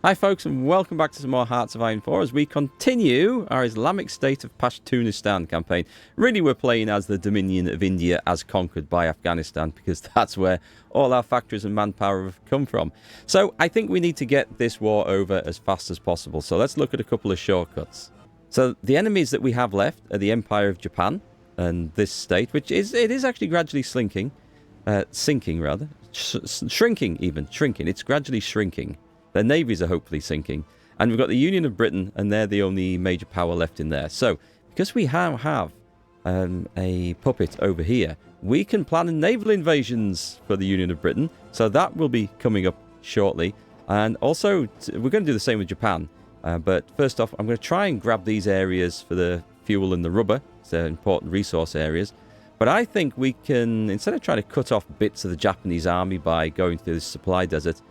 Hi folks, and welcome back to some more Hearts of Iron 4 as we continue our Islamic State of Pashtunistan campaign. Really, we're playing as the Dominion of India as conquered by Afghanistan, because that's where all our factories and manpower have come from. So I think we need to get this war over as fast as possible. So let's look at a couple of shortcuts. So the enemies that we have left are the Empire of Japan and this state, which is actually gradually shrinking. It's gradually shrinking. Their navies are hopefully sinking. And we've got the Union of Britain, and they're the only major power left in there. So, because we have a puppet over here, we can plan naval invasions for the Union of Britain. So that will be coming up shortly. And also, we're going to do the same with Japan. But first off, I'm going to try and grab these areas for the fuel and the rubber. They're important resource areas. But I think we can, instead of trying to cut off bits of the Japanese army by going through this supply desert,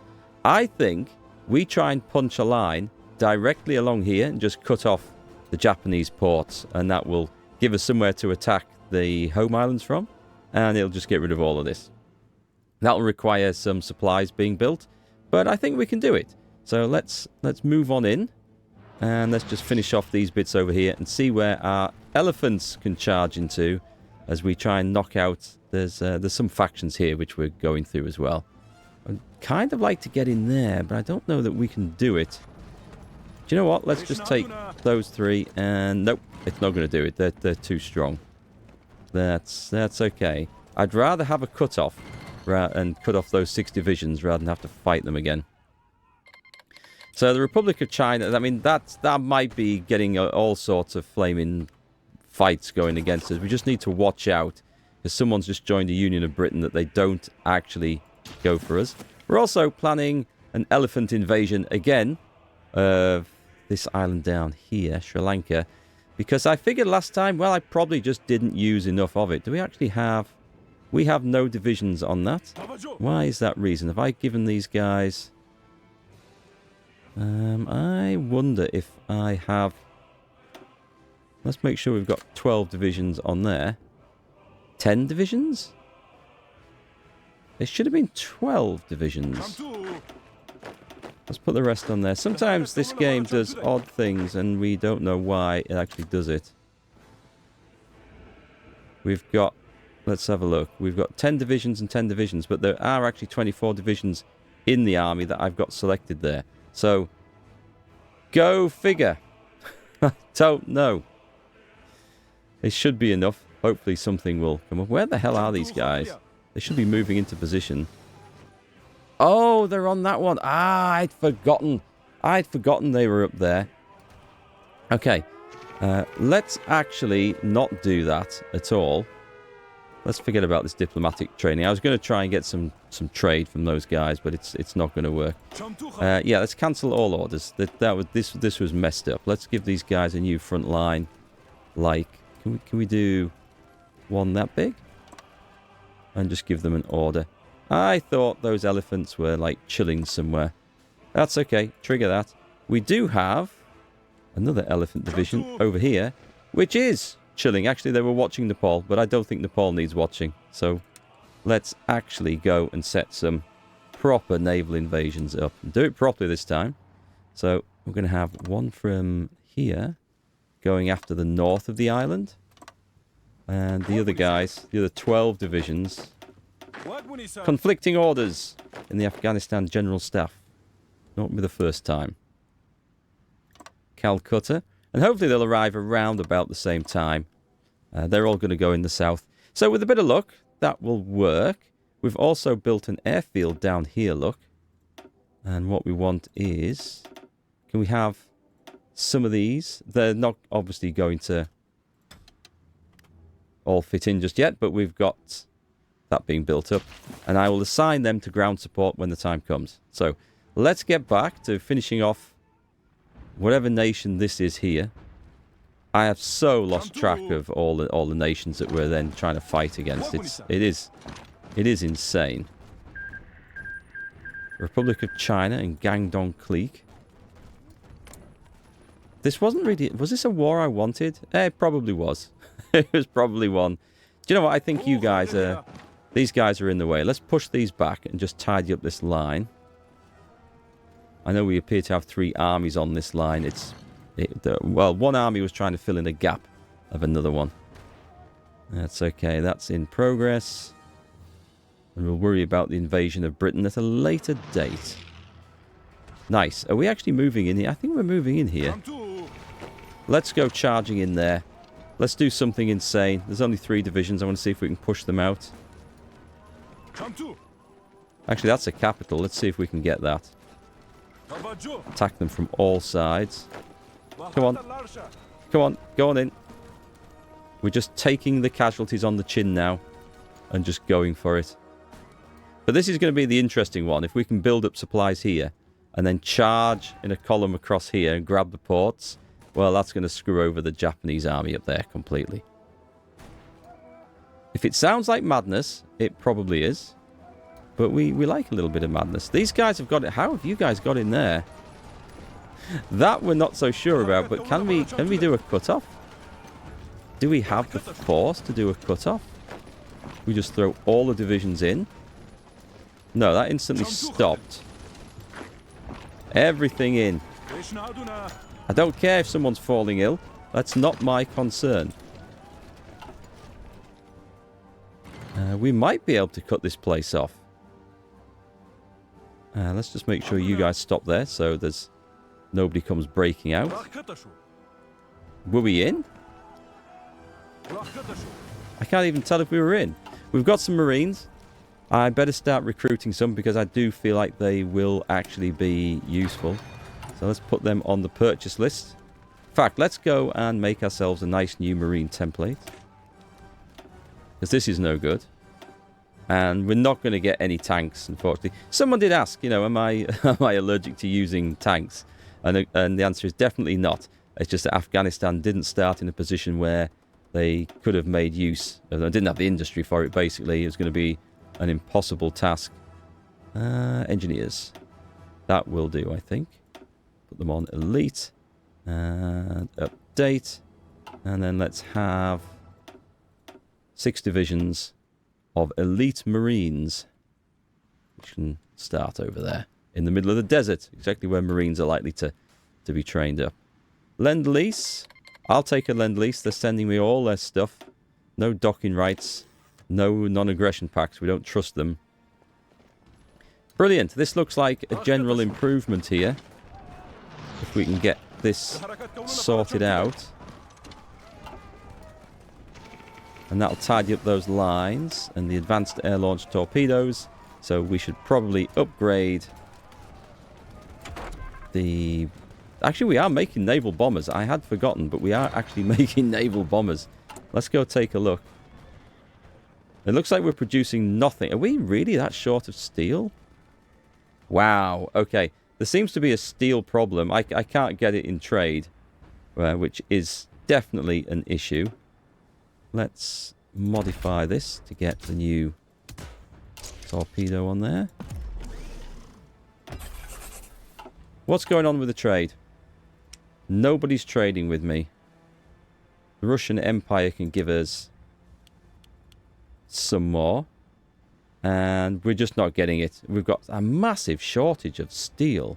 I think we try and punch a line directly along here and just cut off the Japanese ports, and that will give us somewhere to attack the home islands from, and it'll just get rid of all of this. That'll require some supplies being built, but I think we can do it. So let's move on in, and let's just finish off these bits over here and see where our elephants can charge into as we try and knock out. There's some factions here which we're going through as well. I'd kind of like to get in there, but I don't know that we can do it. Do you know what? Let's just take those three, and nope, it's not going to do it. They're too strong. That's okay. I'd rather have a cut-off and cut off those 6 divisions rather than have to fight them again. So the Republic of China, I mean, that might be getting all sorts of flaming fights going against us. We just need to watch out, because someone's just joined the Union of Britain, that they don't actually go for us. We're also planning an elephant invasion again of this island down here, Sri Lanka, because I figured last time, well, I probably just didn't use enough of it. Do we actually have... We have no divisions on that. Why is that reason? Have I given these guys... I wonder if I have... Let's make sure we've got 12 divisions on there. 10 divisions? There should have been 12 divisions. Let's put the rest on there. Sometimes this game does odd things and we don't know why it actually does it. We've got... Let's have a look. We've got 10 divisions and 10 divisions, but there are actually 24 divisions in the army that I've got selected there. So, go figure. I don't know. It should be enough. Hopefully something will come up. Where the hell are these guys? They should be moving into position. Oh, they're on that one. Ah, I'd forgotten. I'd forgotten they were up there. Okay. Let's actually not do that at all. Let's forget about this diplomatic training. I was going to try and get some trade from those guys, but it's not going to work. Yeah, let's cancel all orders. This was messed up. Let's give these guys a new front line. Like, can we do one that big? And just give them an order. I thought those elephants were like chilling somewhere. That's okay. Trigger that. We do have another elephant division over here, which is chilling. Actually, they were watching Nepal, but I don't think Nepal needs watching. So let's actually go and set some proper naval invasions up. And do it properly this time. So we're going to have one from here going after the north of the island. And the other guys, the other 12 divisions, conflicting orders in the Afghanistan General Staff. Not be the first time. Calcutta. And hopefully they'll arrive around about the same time. They're all going to go in the south. So with a bit of luck, that will work. We've also built an airfield down here, look. And what we want is... Can we have some of these? They're not obviously going to all fit in just yet, but we've got that being built up. And I will assign them to ground support when the time comes. So let's get back to finishing off whatever nation this is here. I have so lost track of all the nations that we're then trying to fight against. It is insane. Republic of China and Guangdong clique. This wasn't really... Was this a war I wanted? It probably was. It was probably one. Do you know what? I think you guys are... These guys are in the way. Let's push these back and just tidy up this line. I know we appear to have 3 armies on this line. Well, one army was trying to fill in a gap of another one. That's okay. That's in progress. And we'll worry about the invasion of Britain at a later date. Nice. Are we actually moving in here? I think we're moving in here. Let's go charging in there. Let's do something insane. There's only 3 divisions. I want to see if we can push them out. Actually, that's a capital. Let's see if we can get that. Attack them from all sides. Come on. Come on. Go on in. We're just taking the casualties on the chin now. And just going for it. But this is going to be the interesting one. If we can build up supplies here. And then charge in a column across here and grab the ports. Well, that's going to screw over the Japanese army up there completely. If it sounds like madness, it probably is. But we like a little bit of madness. These guys have got it. How have you guys got in there? That we're not so sure about. But can we do a cut-off? Do we have the force to do a cut-off? We just throw all the divisions in. No, that instantly stopped. Everything in. I don't care if someone's falling ill. That's not my concern. We might be able to cut this place off. Let's just make sure you guys stop there so there's nobody comes breaking out. Were we in? I can't even tell if we were in. We've got some Marines. I better start recruiting some because I do feel like they will actually be useful. So let's put them on the purchase list. In fact, let's go and make ourselves a nice new Marine template. Because this is no good. And we're not going to get any tanks, unfortunately. Someone did ask, you know, am I allergic to using tanks? And the answer is definitely not. It's just that Afghanistan didn't start in a position where they could have made use. They didn't have the industry for it, basically. It was going to be an impossible task. Engineers. That will do, I think. Put them on elite. And update. And then let's have 6 divisions of elite Marines. Which can start over there. In the middle of the desert. Exactly where Marines are likely to be trained up. Lend-lease. I'll take a lend-lease. They're sending me all their stuff. No docking rights. No non-aggression pacts. We don't trust them. Brilliant. This looks like a general improvement here. If we can get this sorted out. And that'll tidy up those lines. And the advanced air-launched torpedoes. So we should probably upgrade the... Actually, we are making naval bombers. I had forgotten, but we are actually making naval bombers. Let's go take a look. It looks like we're producing nothing. Are we really that short of steel? Wow. Okay. There seems to be a steel problem. I can't get it in trade, which is definitely an issue. Let's modify this to get the new torpedo on there. What's going on with the trade? Nobody's trading with me. The Russian Empire can give us some more. And we're just not getting it. We've got a massive shortage of steel.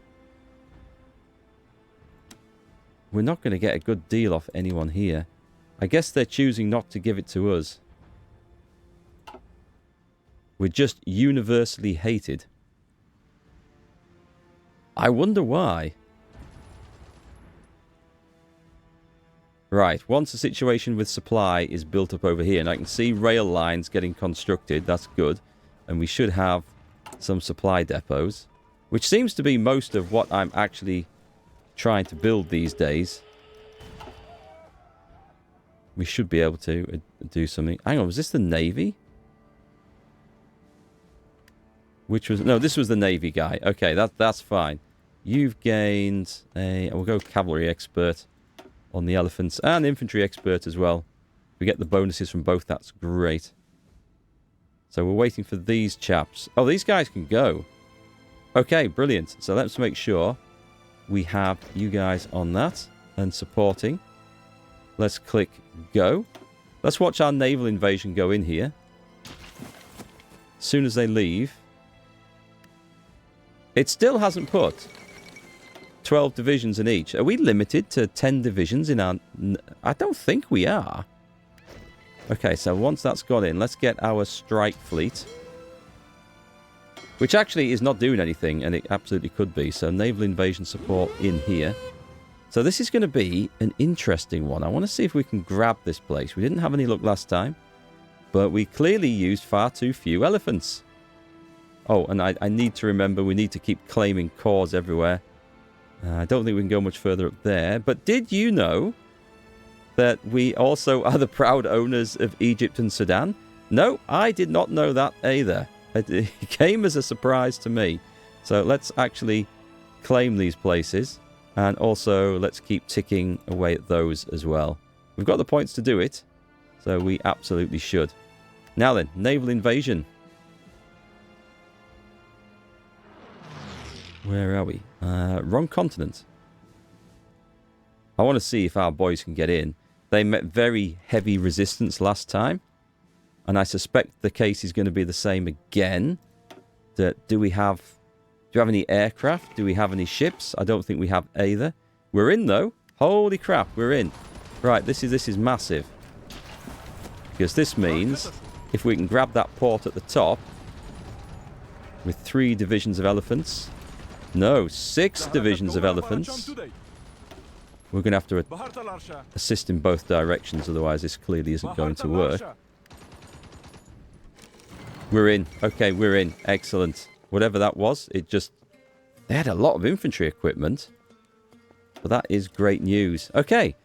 We're not going to get a good deal off anyone here. I guess they're choosing not to give it to us. We're just universally hated. I wonder why. Right, once the situation with supply is built up over here, and I can see rail lines getting constructed, that's good. And we should have some supply depots, which seems to be most of what I'm actually trying to build these days. We should be able to do something. Hang on, was this the Navy? Which was... No, this was the Navy guy. Okay, that's fine. You've gained a... We'll go cavalry expert on the elephants. And infantry expert as well. We get the bonuses from both. That's great. So we're waiting for these chaps. Oh, these guys can go. Okay, brilliant. So let's make sure we have you guys on that and supporting. Let's click go. Let's watch our naval invasion go in here. As soon as they leave. It still hasn't put 12 divisions in each. Are we limited to 10 divisions in our... I don't think we are. Okay, so once that's got in, let's get our strike fleet. Which actually is not doing anything, and it absolutely could be. So naval invasion support in here. So this is going to be an interesting one. I want to see if we can grab this place. We didn't have any luck last time, but we clearly used far too few elephants. Oh, and I need to remember we need to keep claiming cores everywhere. I don't think we can go much further up there. But did you know that we also are the proud owners of Egypt and Sudan? No, I did not know that either. It came as a surprise to me. So let's actually claim these places. And also let's keep ticking away at those as well. We've got the points to do it. So we absolutely should. Now then, naval invasion. Where are we? Wrong continent. I want to see if our boys can get in. They met very heavy resistance last time. And I suspect the case is going to be the same again. Do we have any aircraft? Do we have any ships? I don't think we have either. We're in though. Holy crap, we're in. Right, this is massive. Because this means if we can grab that port at the top with 3 divisions of elephants. No, 6 divisions of elephants. We're going to have to assist in both directions, otherwise this clearly isn't going to work. We're in. Okay, we're in. Excellent. Whatever that was, they had a lot of infantry equipment. But that is great news. Okay,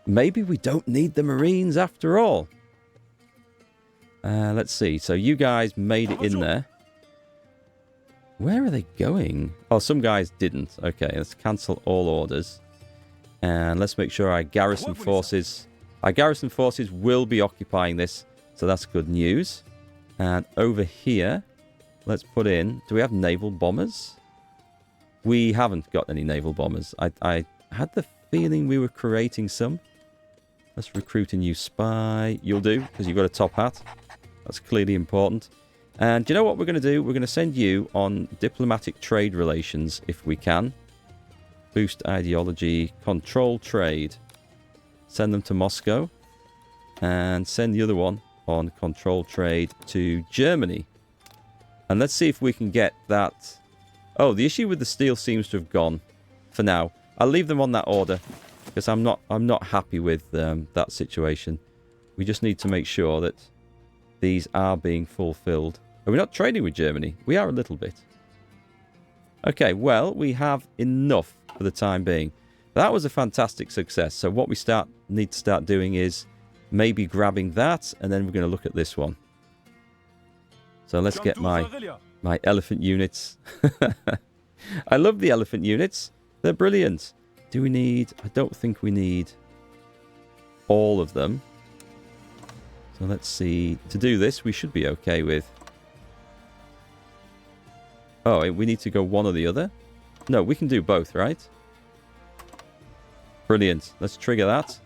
maybe we don't need the Marines after all. Let's see. So you guys made it in there. Where are they going? Oh, some guys didn't. Okay, let's cancel all orders. And let's make sure our garrison forces will be occupying this. So that's good news. And over here, let's put in... Do we have naval bombers? We haven't got any naval bombers. I had the feeling we were creating some. Let's recruit a new spy. You'll do, because you've got a top hat. That's clearly important. And do you know what we're going to do? We're going to send you on diplomatic trade relations, if we can. Boost ideology. Control trade. Send them to Moscow. And send the other one on control trade to Germany. And let's see if we can get that. Oh, the issue with the steel seems to have gone for now. I'll leave them on that order because I'm not happy with that situation. We just need to make sure that these are being fulfilled. Are we not trading with Germany? We are a little bit. Okay, well, we have enough for the time being. That was a fantastic success. So what we need to start doing is maybe grabbing that, and then we're going to look at this one. So let's get my elephant units. I love the elephant units. They're brilliant. Do we need... I don't think we need all of them. So let's see. To do this, we should be okay with... Oh, we need to go one or the other? No, we can do both, right? Brilliant. Let's trigger that.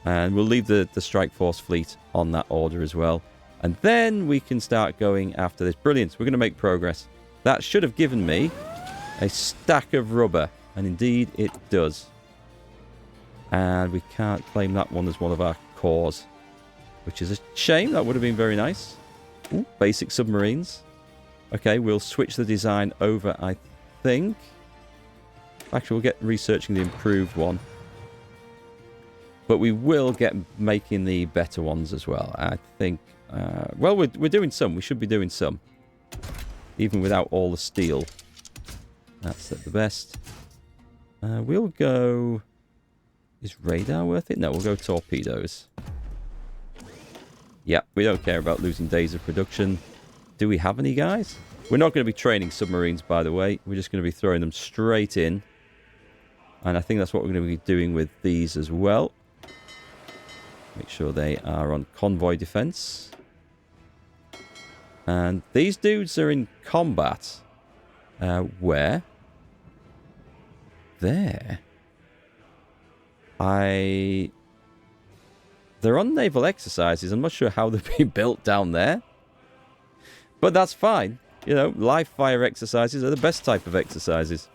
And we'll leave the Strike Force fleet on that order as well. And then we can start going after this. Brilliant. We're going to make progress. That should have given me a stack of rubber. And indeed it does. And we can't claim that one as one of our cores. Which is a shame. That would have been very nice. Ooh, basic submarines. Okay, we'll switch the design over, I think. Actually, we'll get researching the improved one. But we will get making the better ones as well. I think... well, we're doing some. We should be doing some. Even without all the steel. That's the best. We'll go... Is radar worth it? No, we'll go torpedoes. Yeah, we don't care about losing days of production. Do we have any guys? We're not going to be training submarines, by the way. We're just going to be throwing them straight in. And I think that's what we're going to be doing with these as well. Make sure they are on convoy defense. And these dudes are in combat. Where? There. They're on naval exercises. I'm not sure how they've been built down there. But that's fine. You know, live fire exercises are the best type of exercises.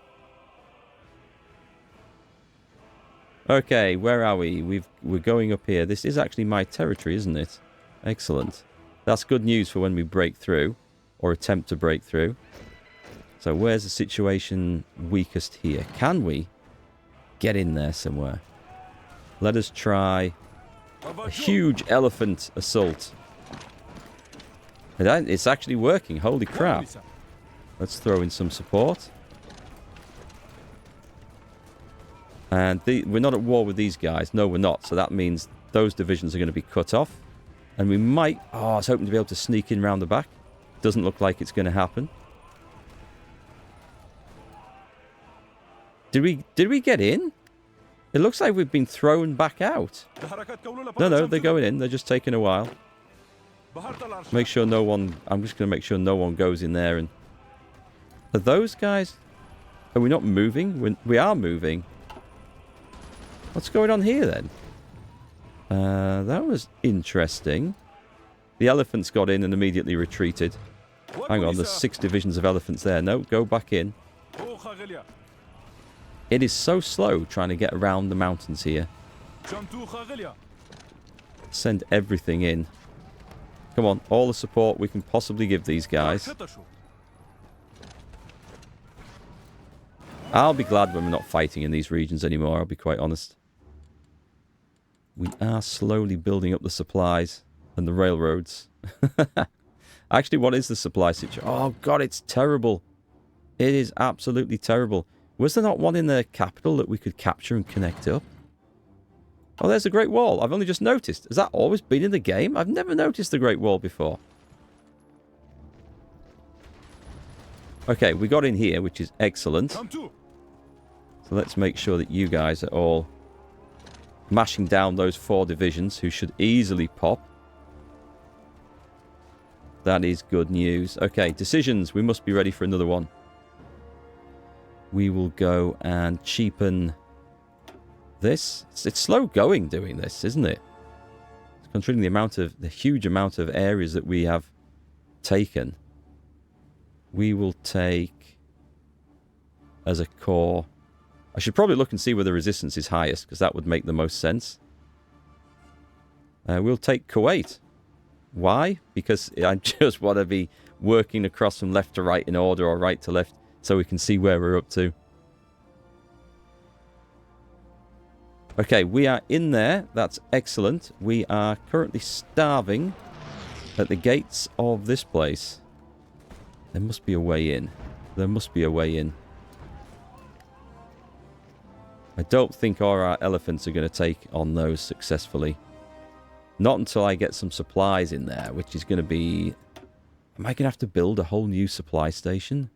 Okay, where are we? We're going up here. This is actually my territory, isn't it? Excellent. That's good news for when we break through, or attempt to break through. So where's the situation weakest here? Can we get in there somewhere? Let us try a huge elephant assault. It's actually working. Holy crap. Let's throw in some support. And we're not at war with these guys. No, we're not. So that means those divisions are going to be cut off. And we might... Oh, I was hoping to be able to sneak in round the back. Doesn't look like it's going to happen. Did we get in? It looks like we've been thrown back out. No, they're going in. They're just taking a while. Make sure no one... I'm just going to make sure no one goes in there. And are those guys... Are we not moving? We are moving. What's going on here then? That was interesting. The elephants got in and immediately retreated. Hang on, there's 6 divisions of elephants there. No, go back in. It is so slow trying to get around the mountains here. Send everything in. Come on, all the support we can possibly give these guys. I'll be glad when we're not fighting in these regions anymore, I'll be quite honest. We are slowly building up the supplies and the railroads. Actually, what is the supply situation? Oh, God, it's terrible. It is absolutely terrible. Was there not one in the capital that we could capture and connect up? Oh, there's the Great Wall. I've only just noticed. Has that always been in the game? I've never noticed the Great Wall before. Okay, we got in here, which is excellent. So let's make sure that you guys are all mashing down those 4 divisions who should easily pop. That is good news. Okay, decisions. We must be ready for another one. We will go and cheapen this. It's slow going doing this, isn't it? Considering the huge amount of areas that we have taken. We will take as a core. I should probably look and see where the resistance is highest, because that would make the most sense. We'll take Kuwait. Why? Because I just want to be working across from left to right in order, or right to left, so we can see where we're up to. Okay, we are in there. That's excellent. We are currently starving at the gates of this place. There must be a way in. There must be a way in. I don't think our elephants are going to take on those successfully. Not until I get some supplies in there, which is going to be... Am I going to have to build a whole new supply station?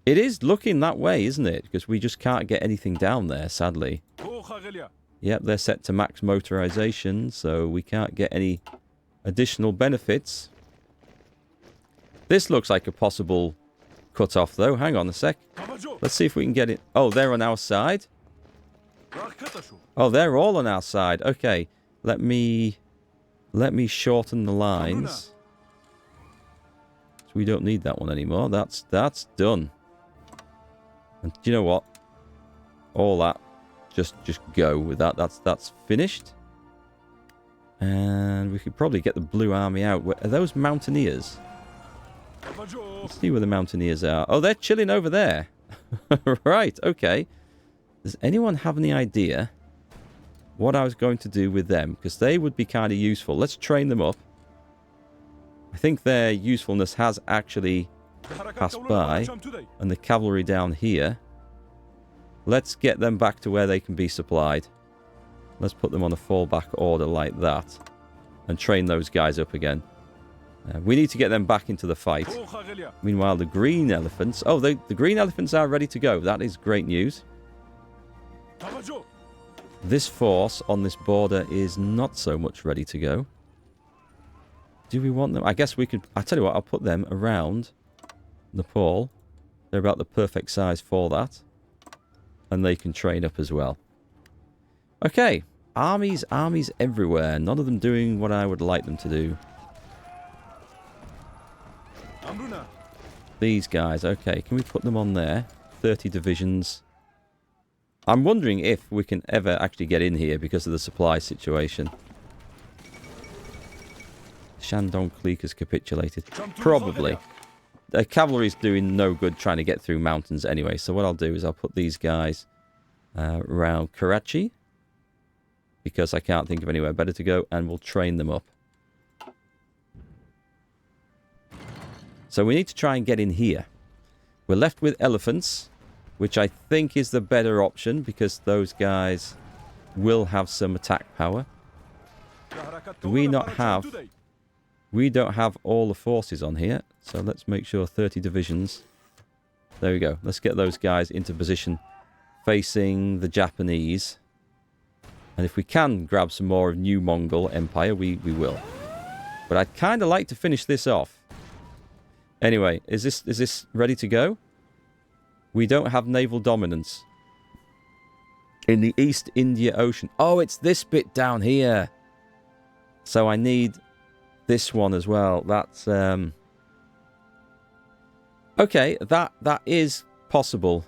It is looking that way, isn't it? Because we just can't get anything down there, sadly. Yep, they're set to max motorization, so we can't get any additional benefits. This looks like a possible cut-off, though. Hang on a sec. Let's see if we can get it. Oh, they're on our side? Oh, they're all on our side. Okay, let me shorten the lines. So we don't need that one anymore. That's done. And do you know what? All that, just go with that. That's finished. And we could probably get the Blue Army out. Are those mountaineers? Let's see where the mountaineers are. Oh, they're chilling over there. Right, okay. Does anyone have any idea what I was going to do with them? Because they would be kind of useful. Let's train them up. I think their usefulness has actually passed by. And the cavalry down here. Let's get them back to where they can be supplied. Let's put them on a fallback order like that. And train those guys up again. We need to get them back into the fight. Meanwhile, the green elephants... Oh, the green elephants are ready to go. That is great news. This force on this border is not so much ready to go. Do we want them? I guess we could... I tell you what, I'll put them around Nepal. They're about the perfect size for that. And they can train up as well. Okay. Armies everywhere. None of them doing what I would like them to do. These guys, okay, can we put them on there? 30 divisions. I'm wondering if we can ever actually get in here because of the supply situation. Shandong Clique has capitulated. Probably. The cavalry's doing no good trying to get through mountains anyway. So what I'll do is I'll put these guys around Karachi. Because I can't think of anywhere better to go. And we'll train them up. So we need to try and get in here. We're left with elephants, which I think is the better option because those guys will have some attack power. Do we not have... We don't have all the forces on here, so let's make sure 30 divisions. There we go. Let's get those guys into position facing the Japanese. And if we can grab some more of New Mongol Empire, we will. But I'd kind of like to finish this off. Anyway, is this ready to go? We don't have naval dominance in the East India Ocean. Oh, it's this bit down here. So I need this one as well. That's okay, that is possible.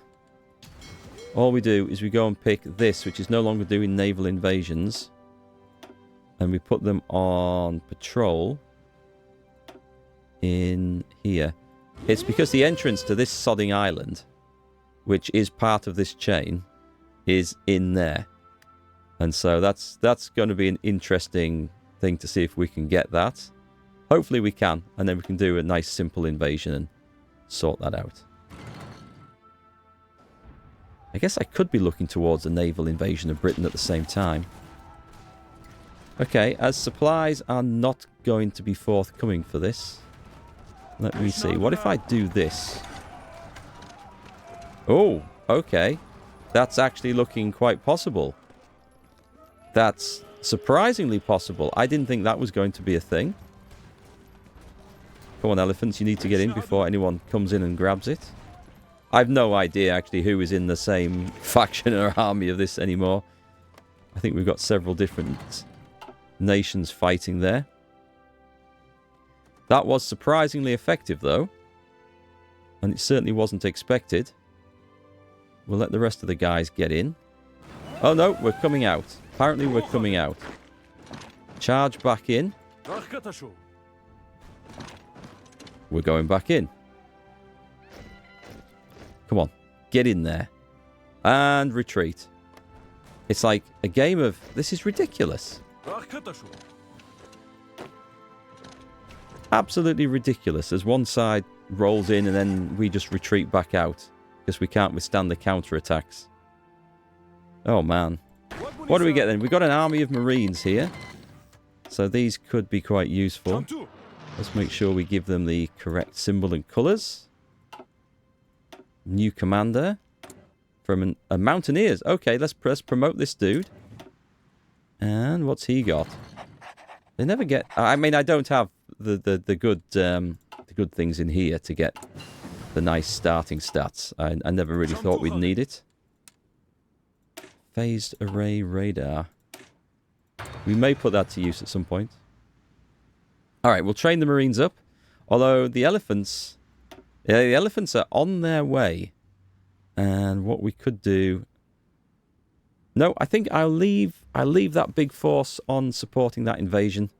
All we do is we go and pick this, which is no longer doing naval invasions, and we put them on patrol in here. It's because the entrance to this sodding island, which is part of this chain, is in there. And so that's going to be an interesting thing to see if we can get that. Hopefully we can, and then we can do a nice simple invasion and sort that out. I guess I could be looking towards a naval invasion of Britain at the same time. Okay, as supplies are not going to be forthcoming for this. Let me see. What if I do this? Oh, okay. That's actually looking quite possible. That's surprisingly possible. I didn't think that was going to be a thing. Come on, elephants. You need to get in before anyone comes in and grabs it. I've no idea, actually, who is in the same faction or army of this anymore. I think we've got several different nations fighting there. That was surprisingly effective, though. And it certainly wasn't expected. We'll let the rest of the guys get in. Oh, no, we're coming out. Apparently, we're coming out. Charge back in. We're going back in. Come on. Get in there. And retreat. It's like a game of... This is ridiculous. Absolutely ridiculous as one side rolls in and then we just retreat back out because we can't withstand the counterattacks. Oh man. What do we get then? We've got an army of Marines here. So these could be quite useful. Let's make sure we give them the correct symbol and colours. New commander. From a Mountaineers. Okay, let's promote this dude. And what's he got? They never get... I mean, I don't have the good things in here to get the nice starting stats. I never really thought we'd need it. Phased array radar. We may put that to use at some point. Alright, we'll train the Marines up. Although the elephants... Yeah, the elephants are on their way. And what we could do... No, I think I'll leave that big force on supporting that invasion.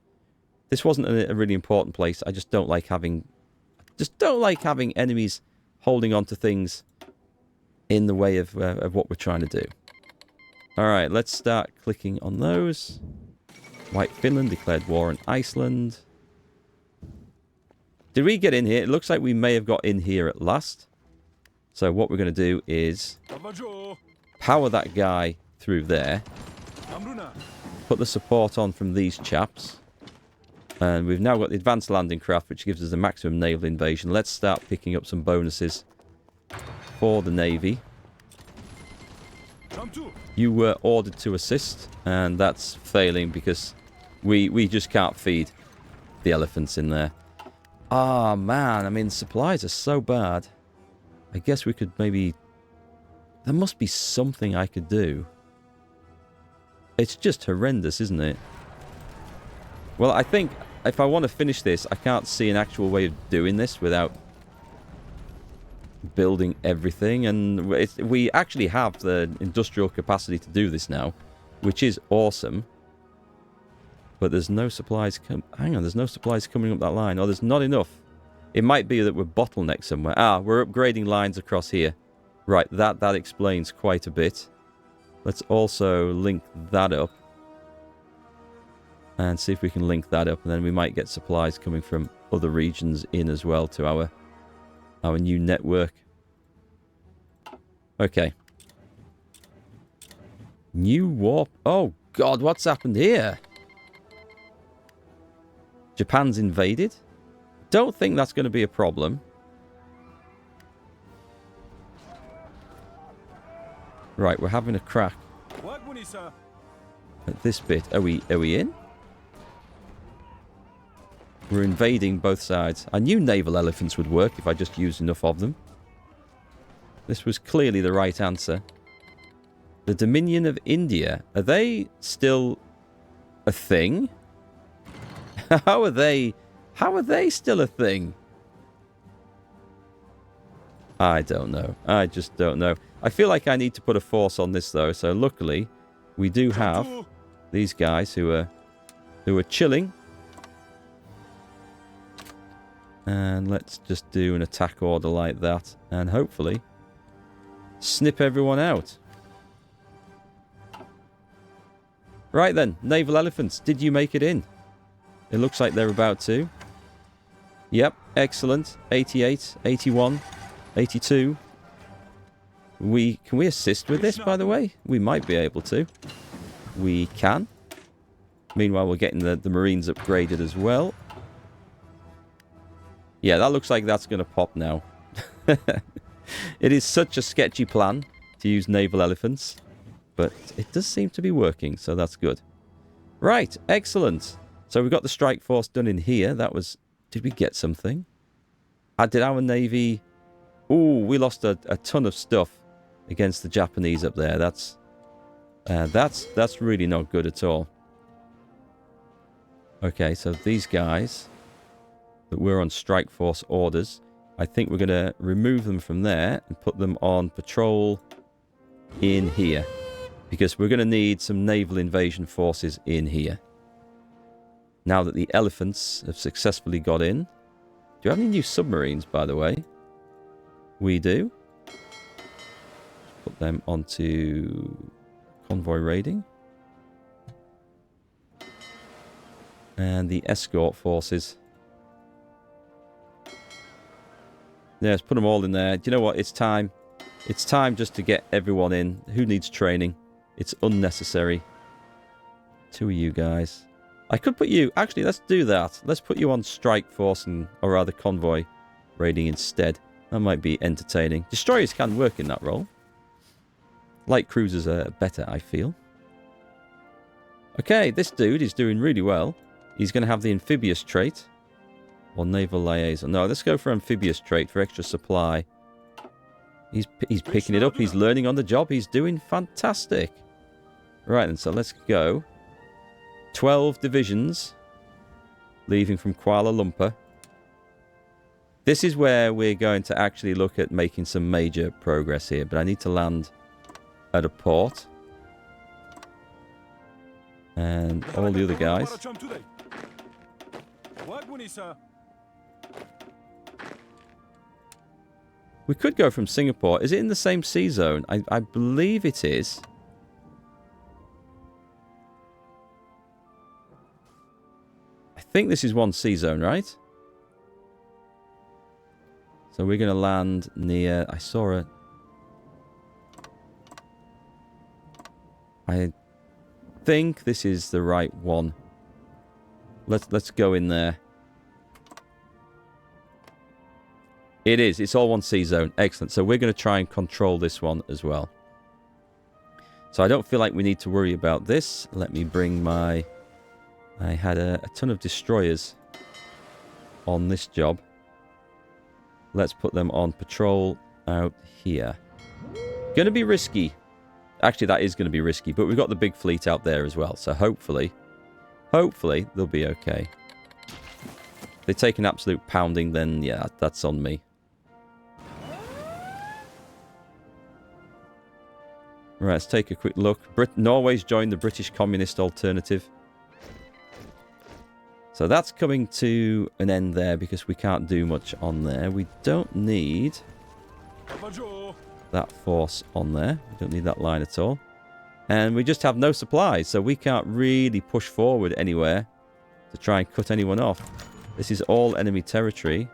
This wasn't a really important place. I just don't like having... enemies holding on to things in the way of what we're trying to do. Alright, let's start clicking on those. White Finland declared war on Iceland. Did we get in here? It looks like we may have got in here at last. So what we're going to do is power that guy through there. Put the support on from these chaps. And we've now got the advanced landing craft, which gives us the maximum naval invasion. Let's start picking up some bonuses for the Navy. You were ordered to assist, and that's failing because we just can't feed the elephants in there. Ah, man, I mean, supplies are so bad. I guess we could maybe... There must be something I could do. It's just horrendous, isn't it? Well, I think if I want to finish this, I can't see an actual way of doing this without building everything, and we actually have the industrial capacity to do this now, which is awesome. But there's no supplies hang on, there's no supplies coming up that line. Oh, there's not enough. It might be that we're bottlenecked somewhere. Ah, we're upgrading lines across here. Right, that explains quite a bit. Let's also link that up. And see if we can link that up, and then we might get supplies coming from other regions in as well to our new network. Okay. New warp. Oh, God, what's happened here? Japan's invaded. Don't think that's going to be a problem. Right, we're having a crack at this bit. Are we in? We're invading both sides. I knew naval elephants would work if I just used enough of them. This was clearly the right answer. The Dominion of India. Are they still a thing? How are they still a thing? I don't know. I just don't know. I feel like I need to put a force on this though. So luckily, we do have these guys who are chilling. And let's just do an attack order like that, and hopefully snip everyone out. Right then, naval elephants, did you make it in? It looks like they're about to. Yep, excellent. 88, 81, 82. Can we assist with this, by the way? We might be able to. We can. Meanwhile, we're getting the Marines upgraded as well. Yeah, that looks like that's going to pop now. It is such a sketchy plan to use naval elephants, but it does seem to be working, so that's good. Right, excellent. So we've got the strike force done in here. That was... Did we get something? Did our navy... Ooh, we lost a ton of stuff against the Japanese up there. That's really not good at all. Okay, so these guys that were on strike force orders, I think we're going to remove them from there and put them on patrol in here, because we're going to need some naval invasion forces in here. Now that the elephants have successfully got in. Do you have any new submarines, by the way? We do. Put them onto convoy raiding. And the escort forces. Yeah, let's put them all in there. Do you know what? It's time. It's time just to get everyone in. Who needs training? It's unnecessary. 2 of you guys. I could put you... Actually, let's do that. Let's put you on strike force, or rather convoy raiding instead. That might be entertaining. Destroyers can work in that role. Light cruisers are better, I feel. Okay, this dude is doing really well. He's going to have the amphibious trait. Or naval liaison. No, let's go for amphibious trait for extra supply. He's picking it up. He's learning on the job. He's doing fantastic. Right then, so let's go. 12 divisions leaving from Kuala Lumpur. This is where we're going to actually look at making some major progress here. But I need to land at a port. And all the other guys. We could go from Singapore. Is it in the same sea zone? I believe it is. I think this is one sea zone, right? So we're going to land near... I saw a... I think this is the right one. Let's go in there. It is. It's all one sea zone. Excellent. So we're going to try and control this one as well. So I don't feel like we need to worry about this. Let me bring my... I had a ton of destroyers on this job. Let's put them on patrol out here. Going to be risky. Actually, that is going to be risky. But we've got the big fleet out there as well. So hopefully they'll be okay. If they take an absolute pounding, then yeah, that's on me. Right, let's take a quick look. Norway's joined the British Communist Alternative. So that's coming to an end there because we can't do much on there. We don't need that force on there. We don't need that line at all. And we just have no supplies, so we can't really push forward anywhere to try and cut anyone off. This is all enemy territory.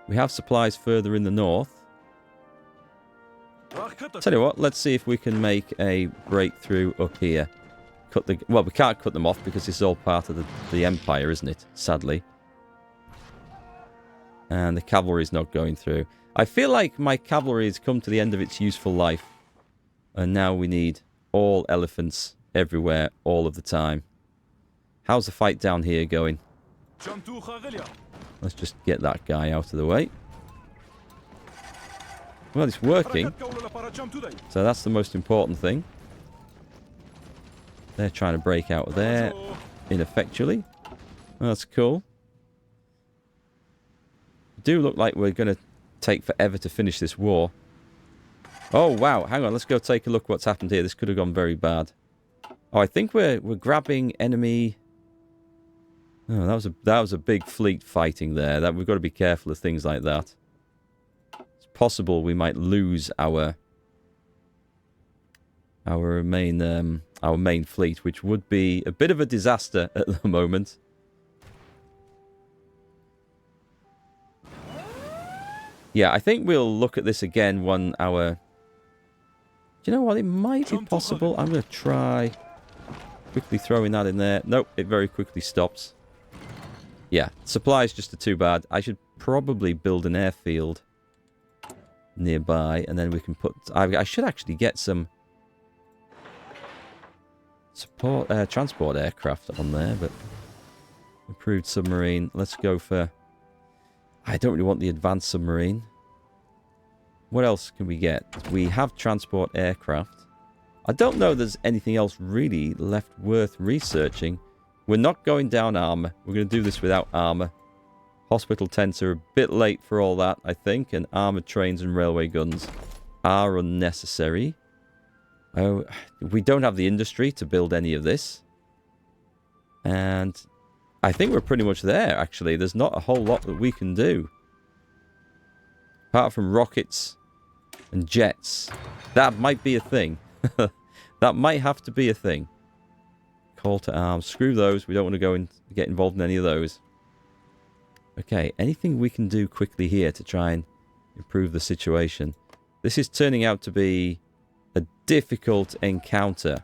We have supplies further in the north. Tell you what, let's see if we can make a breakthrough up here. Well, we can't cut them off because this is all part of the Empire, isn't it? Sadly. And the cavalry is not going through. I feel like my cavalry has come to the end of its useful life. And now we need all elephants everywhere, all of the time. How's the fight down here going? Let's just get that guy out of the way. Well, it's working. So that's the most important thing. They're trying to break out of there ineffectually. Well, that's cool. Do look like we're going to take forever to finish this war. Oh, wow. Hang on. Let's go take a look what's happened here. This could have gone very bad. Oh, I think we're grabbing enemy... Oh, that was a big fleet fighting there. We've got to be careful of things like that. It's possible we might lose our main fleet, which would be a bit of a disaster at the moment. Yeah, I think we'll look at this again when our... Do you know what? It might be possible. I'm going to try quickly throwing that in there. Nope, it very quickly stops. Yeah, supplies just are too bad. I should probably build an airfield nearby, and then we can put... I should actually get some transport aircraft on there, but improved submarine. Let's go for... I don't really want the advanced submarine. What else can we get? We have transport aircraft. I don't know if there's anything else really left worth researching. We're not going down armor. We're going to do this without armor. Hospital tents are a bit late for all that, I think. And armored trains and railway guns are unnecessary. Oh, we don't have the industry to build any of this. And I think we're pretty much there, actually. There's not a whole lot that we can do. Apart from rockets and jets. That might be a thing. That might have to be a thing. Call to arms. Screw those. We don't want to go and get involved in any of those. Okay, anything we can do quickly here to try and improve the situation? This is turning out to be a difficult encounter.